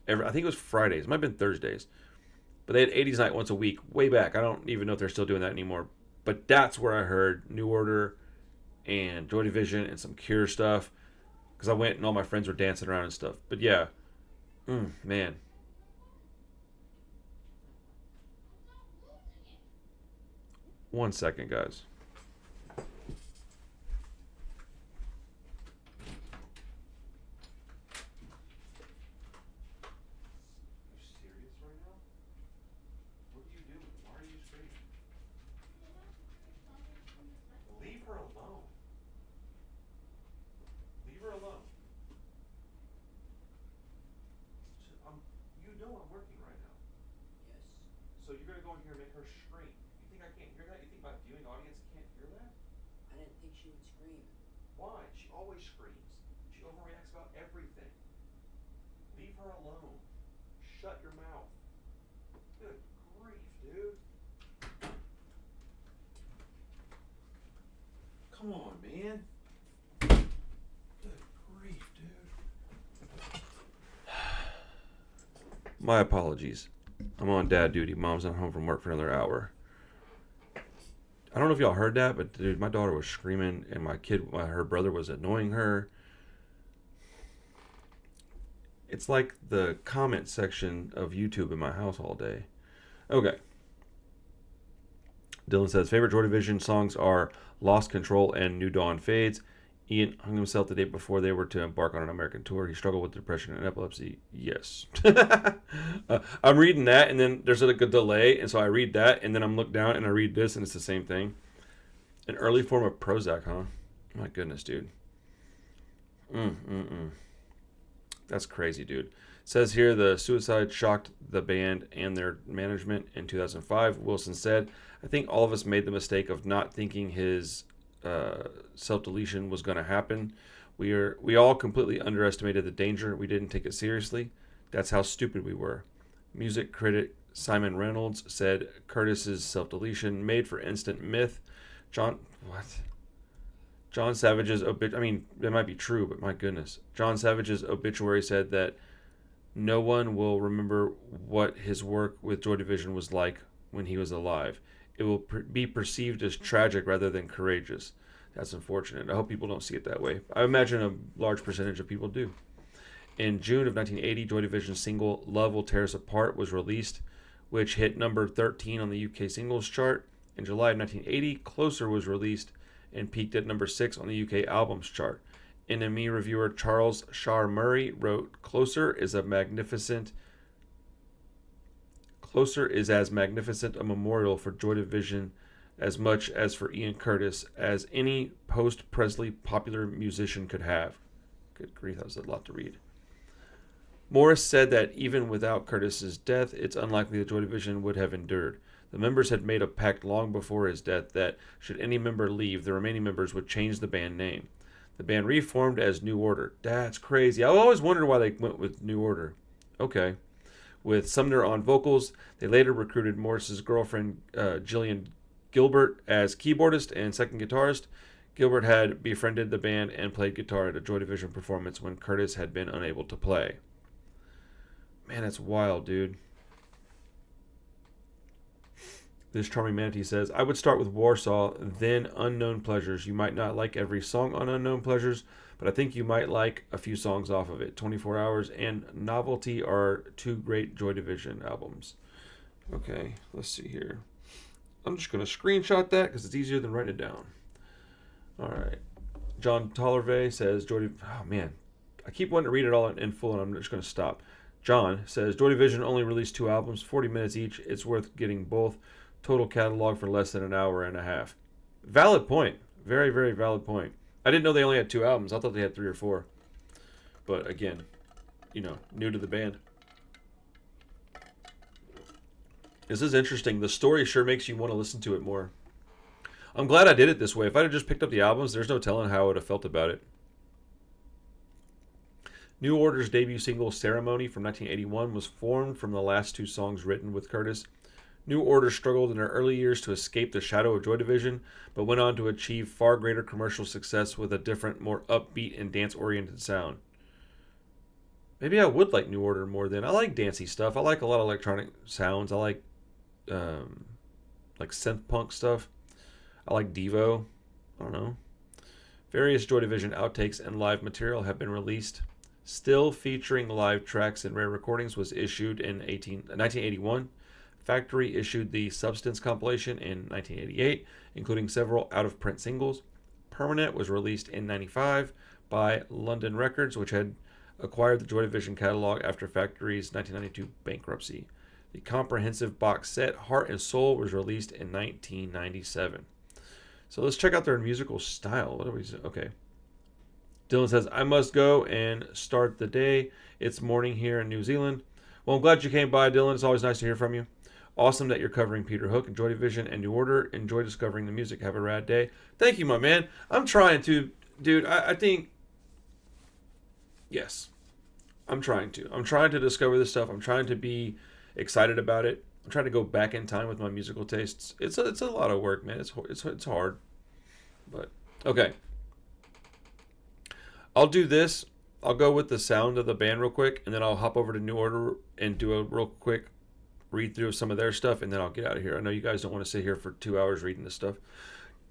I think it was Fridays. It might have been Thursdays. But they had 80s night once a week, way back. I don't even know if they're still doing that anymore. But that's where I heard New Order and Joy Division and some Cure stuff. Because I went and all my friends were dancing around and stuff. But yeah. Man. One second, guys. So you're going to go in here and make her scream. You think I can't hear that? You think my viewing audience can't hear that? I didn't think she would scream. Why? She always screams. She overreacts about everything. Leave her alone. Shut your mouth. Good grief, dude. Come on, man. Good grief, dude. My apologies. I'm on dad duty. Mom's not home from work for another hour. I don't know if y'all heard that, but dude, my daughter was screaming, and her brother was annoying her. It's like the comment section of YouTube in my house all day. Okay. Dylan says, favorite Joy Division songs are Lost Control and New Dawn Fades. Ian hung himself the day before they were to embark on an American tour. He struggled with depression and epilepsy. Yes. I'm reading that, and then there's like a delay, and so I read that, and then I'm looked down, and I read this, and it's the same thing. An early form of Prozac, huh? My goodness, dude. That's crazy, dude. It says here the suicide shocked the band and their management in 2005. Wilson said, I think all of us made the mistake of not thinking his self-deletion was going to happen. We all completely underestimated the danger. We didn't take it seriously. That's how stupid we were. Music critic Simon Reynolds said Curtis's self-deletion made for instant myth. John Savage's I mean, that might be true, but my goodness. John Savage's obituary said that no one will remember what his work with Joy Division was like when he was alive. It will be perceived as tragic rather than courageous. That's unfortunate. I hope people don't see it that way. I imagine a large percentage of people do. In June of 1980, Joy Division's single Love Will Tear Us Apart was released, which hit number 13 on the UK singles chart. In July of 1980, Closer was released and peaked at number 6 on the UK albums chart. NME reviewer Charles Shar Murray wrote, Closer is as magnificent a memorial for Joy Division as much as for Ian Curtis as any post-Presley popular musician could have. Good grief, that was a lot to read. Morris said that even without Curtis's death, it's unlikely that Joy Division would have endured. The members had made a pact long before his death that should any member leave, the remaining members would change the band name. The band reformed as New Order. That's crazy. I always wondered why they went with New Order. Okay. With Sumner on vocals, they later recruited Morris's girlfriend, Jillian Gilbert, as keyboardist and second guitarist. Gilbert had befriended the band and played guitar at a Joy Division performance when Curtis had been unable to play. Man, that's wild, dude. This charming manatee says, I would start with Warsaw, then Unknown Pleasures. You might not like every song on Unknown Pleasures, but I think you might like a few songs off of it. 24 Hours and Novelty are two great Joy Division albums. Okay, let's see here. I'm just going to screenshot that because it's easier than writing it down. All right. John Tollervey says, oh man, I keep wanting to read it all in full and I'm just going to stop. John says, Joy Division only released 2 albums, 40 minutes each. It's worth getting both. Total catalog for less than an hour and a half. Valid point. Very, very valid point. I didn't know they only had 2 albums. I thought they had 3 or 4. But again, new to the band. This is interesting. The story sure makes you want to listen to it more. I'm glad I did it this way. If I'd have just picked up the albums, there's no telling how I would have felt about it. New Order's debut single, Ceremony, from 1981, was formed from the last 2 songs written with Curtis. New Order struggled in their early years to escape the shadow of Joy Division, but went on to achieve far greater commercial success with a different, more upbeat and dance-oriented sound. Maybe I would like New Order more then. I like dancey stuff. I like a lot of electronic sounds. I like synth punk stuff. I like Devo. I don't know. Various Joy Division outtakes and live material have been released. Still featuring live tracks and rare recordings was issued in 1981. Factory issued the Substance compilation in 1988, including several out-of-print singles. Permanent was released in 1995 by London Records, which had acquired the Joy Division catalog after Factory's 1992 bankruptcy. The comprehensive box set Heart and Soul was released in 1997. So let's check out their musical style. What do we say? Okay. Dylan says, I must go and start the day. It's morning here in New Zealand. Well, I'm glad you came by, Dylan. It's always nice to hear from you. Awesome that you're covering Peter Hook and Joy Division and New Order. Enjoy discovering the music. Have a rad day. Thank you, my man. I'm trying to, dude. I think, yes, I'm trying to. I'm trying to discover this stuff. I'm trying to be excited about it. I'm trying to go back in time with my musical tastes. It's a lot of work, man. It's hard, but okay. I'll do this. I'll go with the sound of the band real quick, and then I'll hop over to New Order and do a real quick read through some of their stuff, and then I'll get out of here. I know you guys don't want to sit here for 2 hours reading this stuff.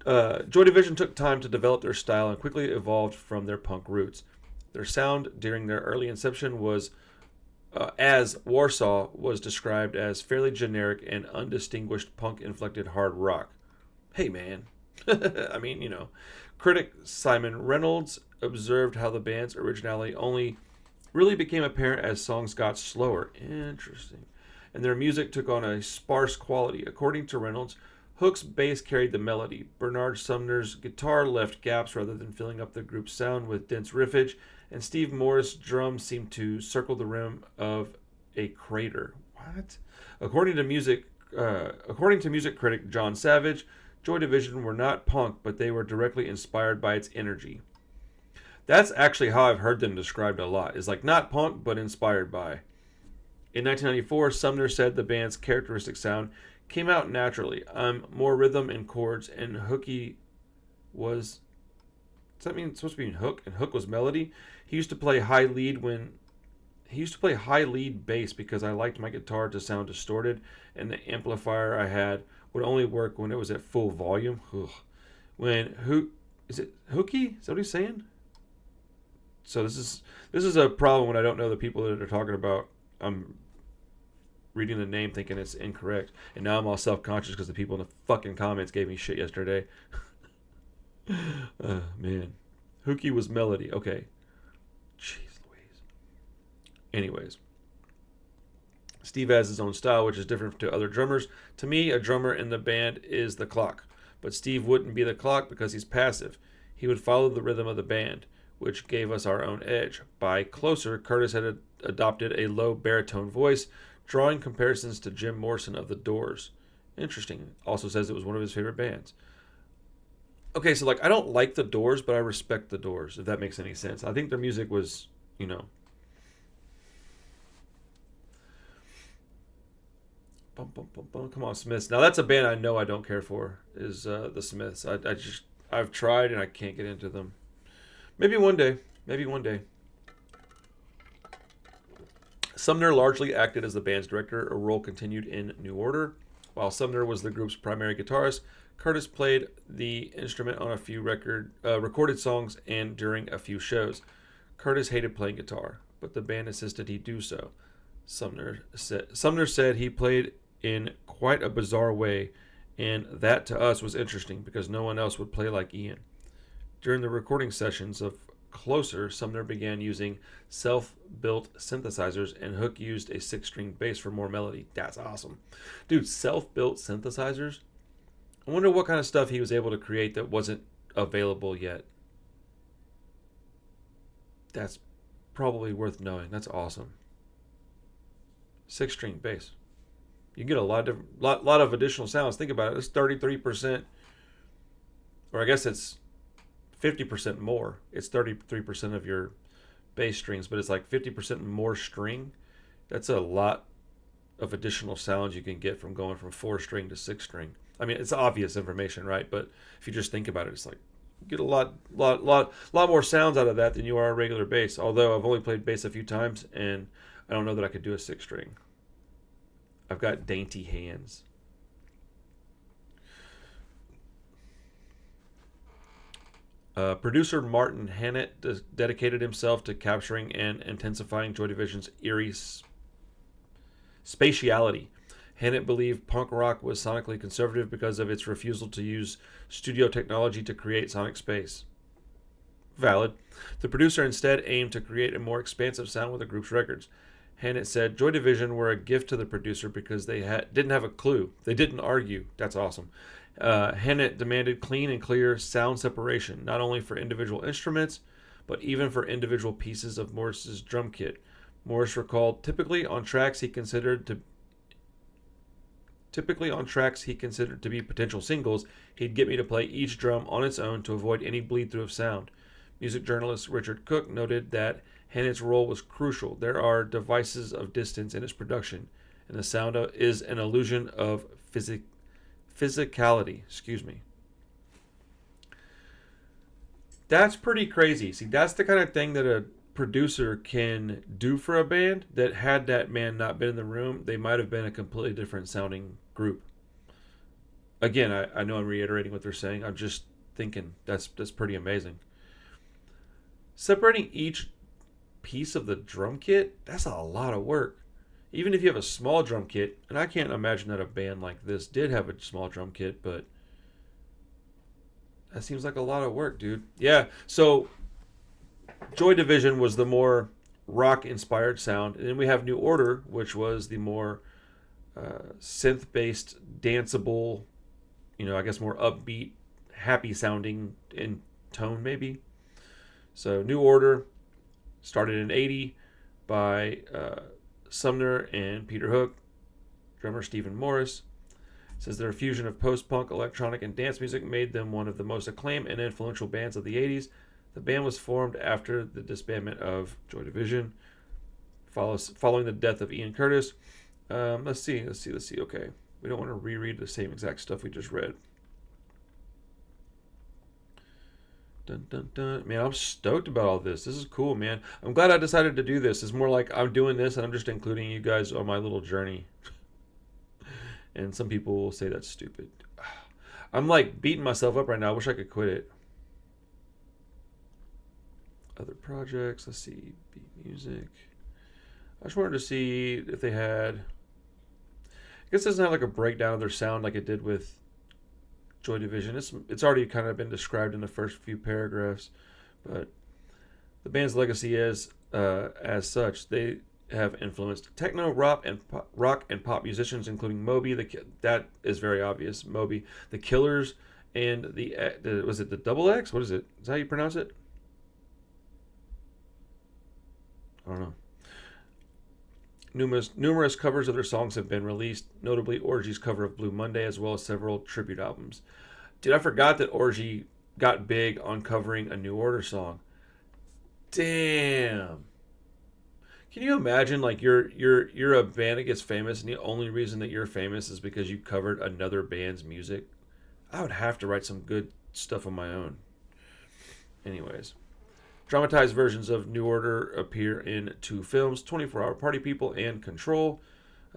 Joy Division took time to develop their style and quickly evolved from their punk roots. Their sound during their early inception was, as Warsaw was described as fairly generic and undistinguished punk-inflected hard rock. Hey, man. I mean, Critic Simon Reynolds observed how the band's originality only really became apparent as songs got slower. Interesting. And their music took on a sparse quality. According to Reynolds, Hook's bass carried the melody. Bernard Sumner's guitar left gaps rather than filling up the group's sound with dense riffage, and Steve Morris' drums seemed to circle the rim of a crater. What? According to music critic John Savage, Joy Division were not punk, but they were directly inspired by its energy. That's actually how I've heard them described a lot. Is like not punk, but inspired by. In 1994, Sumner said the band's characteristic sound came out naturally. More rhythm and chords, and Hooky was. Does that mean it's supposed to be hook? And hook was melody. He used to play high lead bass because I liked my guitar to sound distorted, and the amplifier I had would only work when it was at full volume. Ugh. Is it Hooky? Is that what he's saying? So this is a problem when I don't know the people that are talking about. I'm reading the name thinking it's incorrect, and now I'm all self-conscious because the people in the fucking comments gave me shit yesterday. Man. Hooky was melody. Okay. Jeez Louise. Anyways. Steve has his own style, which is different to other drummers. To me, a drummer in the band is the clock. But Steve wouldn't be the clock because he's passive. He would follow the rhythm of the band, which gave us our own edge. By Closer, Curtis had adopted a low baritone voice, drawing comparisons to Jim Morrison of The Doors. Interesting. Also says it was one of his favorite bands. Okay, so I don't like The Doors, but I respect The Doors, if that makes any sense. I think their music was, Bum, bum, bum, bum. Come on, Smiths. Now that's a band I know I don't care for, is the Smiths. I've tried and I can't get into them. Maybe one day. Sumner largely acted as the band's director, a role continued in New Order. While Sumner was the group's primary guitarist, Curtis played the instrument on a few recorded songs and during a few shows. Curtis hated playing guitar, but the band insisted he do so. Sumner said he played in quite a bizarre way, and that to us was interesting because no one else would play like Ian. During the recording sessions of Closer, Sumner began using self-built synthesizers, and Hook used a six-string bass for more melody. That's awesome. Dude, self-built synthesizers? I wonder what kind of stuff he was able to create that wasn't available yet. That's probably worth knowing. That's awesome. Six-string bass. You can get a lot of additional sounds. Think about it. It's 33%, or I guess it's 50% more. It's 33% of your bass strings, but it's like 50% more string. That's a lot of additional sounds you can get from going from 4-string to 6-string. I mean, it's obvious information, right? But if you just think about it, it's like you get a lot more sounds out of that than you are a regular bass. Although I've only played bass a few times, and I don't know that I could do a 6-string. I've got dainty hands. Producer Martin Hannett dedicated himself to capturing and intensifying Joy Division's eerie spatiality. Hannett believed punk rock was sonically conservative because of its refusal to use studio technology to create sonic space. Valid. The producer instead aimed to create a more expansive sound with the group's records. Hannett said Joy Division were a gift to the producer because they didn't have a clue. They didn't argue. That's awesome. Hannett demanded clean and clear sound separation, not only for individual instruments, but even for individual pieces of Morris's drum kit. Morris recalled, typically on tracks he considered to be potential singles, he'd get me to play each drum on its own to avoid any bleed through of sound. Music journalist Richard Cook noted that Hannett's role was crucial. There are devices of distance in its production, and the sound is an illusion of physicality. That's pretty crazy. See, that's the kind of thing that a producer can do for a band that had that man not been in the room, they might have been a completely different sounding group. Again, I know I'm reiterating what they're saying. I'm just thinking that's pretty amazing. Separating each piece of the drum kit, that's a lot of work. Even if you have a small drum kit, and I can't imagine that a band like this did have a small drum kit, but that seems like a lot of work, dude. Yeah, so Joy Division was the more rock-inspired sound, and then we have New Order, which was the more synth-based, danceable, I guess more upbeat, happy-sounding in tone, maybe. So New Order started in '80 by Sumner and Peter Hook, drummer Stephen Morris. It says their fusion of post-punk, electronic, and dance music made them one of the most acclaimed and influential bands of the '80s. The band was formed after the disbandment of Joy Division, following the death of Ian Curtis. Let's see. Okay, we don't want to reread the same exact stuff we just read. Dun, dun, dun. Man, I'm stoked about all this. This is cool, man. I'm glad I decided to do this. It's more like I'm doing this and I'm just including you guys on my little journey. And some people will say that's stupid. I'm like beating myself up right now. I wish I could quit it. Other projects. Let's see. Beat music. I just wanted to see if they had... I guess it doesn't have like a breakdown of their sound like it did with Joy Division. It's already kind of been described in the first few paragraphs, but the band's legacy is, as such, they have influenced techno, rock, and pop musicians, including Moby. That is very obvious. Moby, the Killers, and was it the Double X? What is it? Is that how you pronounce it? I don't know. Numerous covers of their songs have been released, notably Orgy's cover of Blue Monday, as well as several tribute albums. Dude, I forgot that Orgy got big on covering a New Order song. Damn. Can you imagine, like, you're a band that gets famous, and the only reason that you're famous is because you covered another band's music? I would have to write some good stuff on my own. Anyways. Dramatized versions of New Order appear in 2 films, 24 Hour Party People and Control.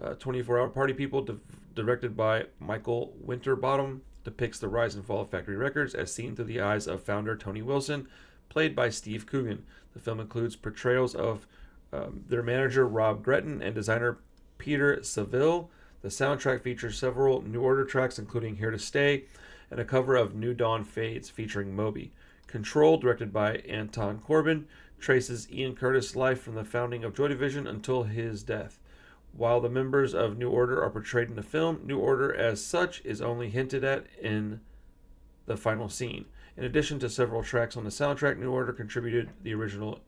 24-Hour Party People, directed by Michael Winterbottom, depicts the rise and fall of Factory Records as seen through the eyes of founder Tony Wilson, played by Steve Coogan. The film includes portrayals of their manager Rob Gretton and designer Peter Saville. The soundtrack features several New Order tracks, including Here to Stay, and a cover of New Dawn Fades featuring Moby. Control, directed by Anton Corbin, traces Ian Curtis' life from the founding of Joy Division until his death. While the members of New Order are portrayed in the film, New Order as such is only hinted at in the final scene. In addition to several tracks on the soundtrack, New Order contributed the original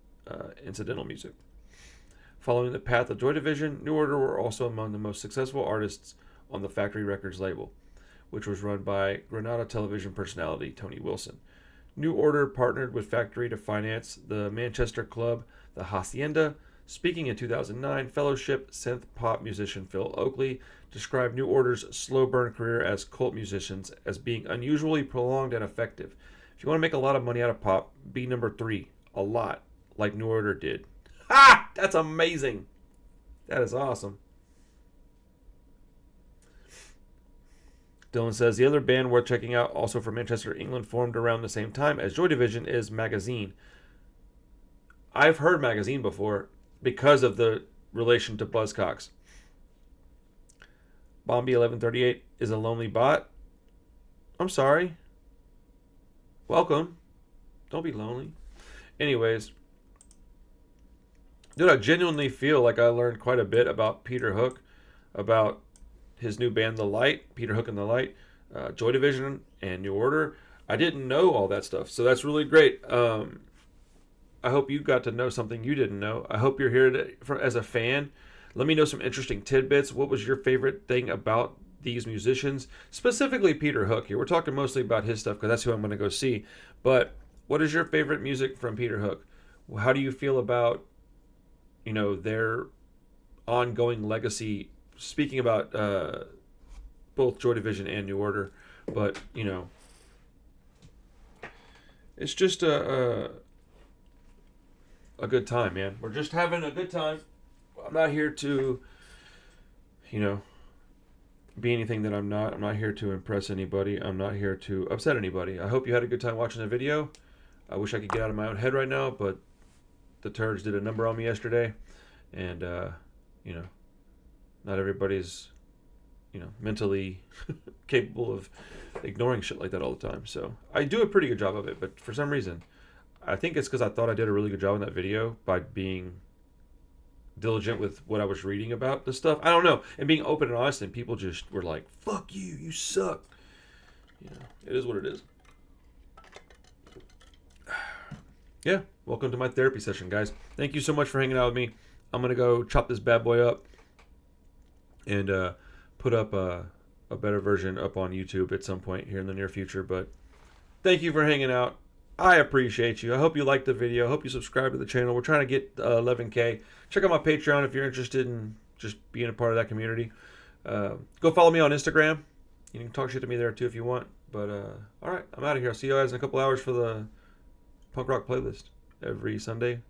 incidental music. Following the path of Joy Division, New Order were also among the most successful artists on the Factory Records label, which was run by Granada television personality Tony Wilson. New Order partnered with Factory to finance the Manchester club, the Hacienda. Speaking in 2009, Fellowship synth pop musician Phil Oakley described New Order's slow burn career as cult musicians as being unusually prolonged and effective. If you want to make a lot of money out of pop, be number 3, a lot, like New Order did. Ha! That's amazing. That is awesome. Dylan says the other band worth checking out, also from Manchester, England, formed around the same time as Joy Division, is Magazine. I've heard Magazine before because of the relation to Buzzcocks. Bombi 1138 is a lonely bot. I'm sorry. Welcome. Don't be lonely. Anyways, dude, I genuinely feel like I learned quite a bit about Peter Hook, about his new band, The Light, Peter Hook and The Light, Joy Division, and New Order. I didn't know all that stuff, so that's really great. I hope you got to know something you didn't know. I hope you're here as a fan. Let me know some interesting tidbits. What was your favorite thing about these musicians? Specifically Peter Hook here. We're talking mostly about his stuff because that's who I'm going to go see. But what is your favorite music from Peter Hook? How do you feel about, their ongoing legacy? Speaking about both Joy Division and New Order. But, it's just a good time, man. We're just having a good time. I'm not here to, be anything that I'm not. I'm not here to impress anybody. I'm not here to upset anybody. I hope you had a good time watching the video. I wish I could get out of my own head right now, but the turds did a number on me yesterday. And, not everybody's, mentally capable of ignoring shit like that all the time. So I do a pretty good job of it, but for some reason, I think it's because I thought I did a really good job in that video by being diligent with what I was reading about the stuff. I don't know. And being open and honest, and people just were like, fuck you, you suck. It is what it is. Yeah, welcome to my therapy session, guys. Thank you so much for hanging out with me. I'm going to go chop this bad boy up and put up a better version up on YouTube at some point here in the near future. But thank you for hanging out. I appreciate you. I hope you liked the video. I hope you subscribe to the channel. We're trying to get 11K. Check out my Patreon if you're interested in just being a part of that community. Go follow me on Instagram. You can talk shit to me there too if you want. But all right, I'm out of here. I'll see you guys in a couple hours for the punk rock playlist every Sunday